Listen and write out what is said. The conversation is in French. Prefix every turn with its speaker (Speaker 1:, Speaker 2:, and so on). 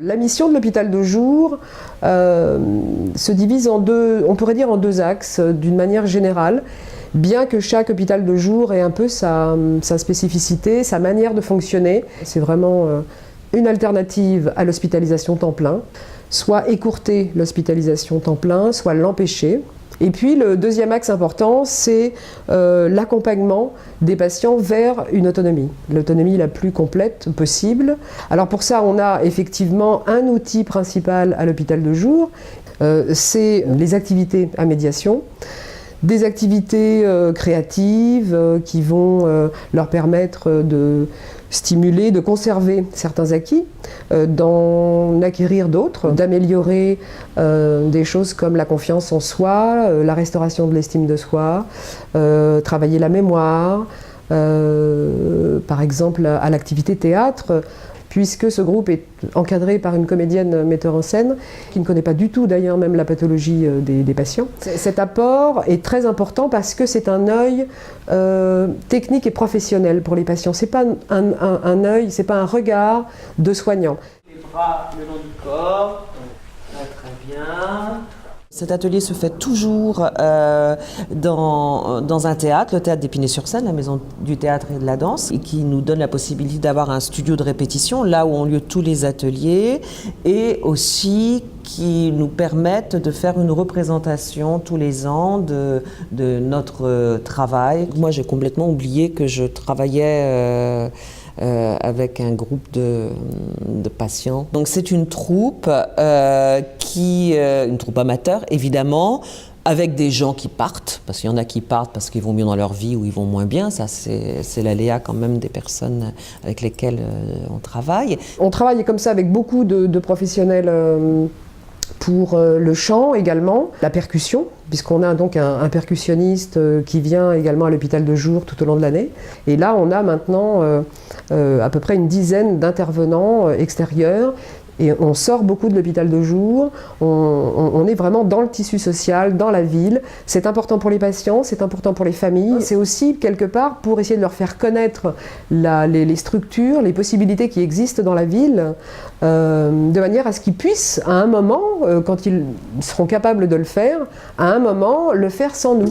Speaker 1: La mission de l'hôpital de jour se divise en deux, on pourrait dire en deux axes d'une manière générale, bien que chaque hôpital de jour ait un peu sa spécificité, sa manière de fonctionner. C'est vraiment une alternative à l'hospitalisation temps plein, soit écourter l'hospitalisation temps plein, soit l'empêcher. Et puis le deuxième axe important, c'est l'accompagnement des patients vers une autonomie, l'autonomie la plus complète possible. Alors pour ça, on a effectivement un outil principal à l'hôpital de jour, c'est les activités à médiation. Des activités créatives qui vont leur permettre de stimuler, de conserver certains acquis, d'en acquérir d'autres, d'améliorer des choses comme la confiance en soi, la restauration de l'estime de soi, travailler la mémoire, par exemple à l'activité théâtre, puisque ce groupe est encadré par une comédienne metteur en scène qui ne connaît pas du tout d'ailleurs même la pathologie des patients. Cet apport est très important parce que c'est un œil technique et professionnel pour les patients. C'est pas un œil, c'est pas un regard de soignant.
Speaker 2: Les bras le long du corps, très bien.
Speaker 3: Cet atelier se fait toujours dans un théâtre, le théâtre d'Épinay-sur-Seine, la maison du théâtre et de la danse, et qui nous donne la possibilité d'avoir un studio de répétition, là où ont lieu tous les ateliers, et aussi qui nous permettent de faire une représentation tous les ans de notre travail. Moi, j'ai complètement oublié que je travaillais avec un groupe de patients. Donc c'est une troupe une troupe amateur évidemment, avec des gens qui partent, parce qu'il y en a qui partent parce qu'ils vont mieux dans leur vie ou ils vont moins bien, ça c'est l'aléa quand même des personnes avec lesquelles on travaille.
Speaker 1: On travaille comme ça avec beaucoup de professionnels pour le chant également, la percussion, puisqu'on a donc un percussionniste qui vient également à l'hôpital de jour tout au long de l'année. Et là, on a maintenant à peu près une dizaine d'intervenants extérieurs. Et on sort beaucoup de l'hôpital de jour, on est vraiment dans le tissu social, dans la ville. C'est important pour les patients, c'est important pour les familles. C'est aussi quelque part pour essayer de leur faire connaître les structures, les possibilités qui existent dans la ville, de manière à ce qu'ils puissent, à un moment, quand ils seront capables de le faire, à un moment, le faire sans nous.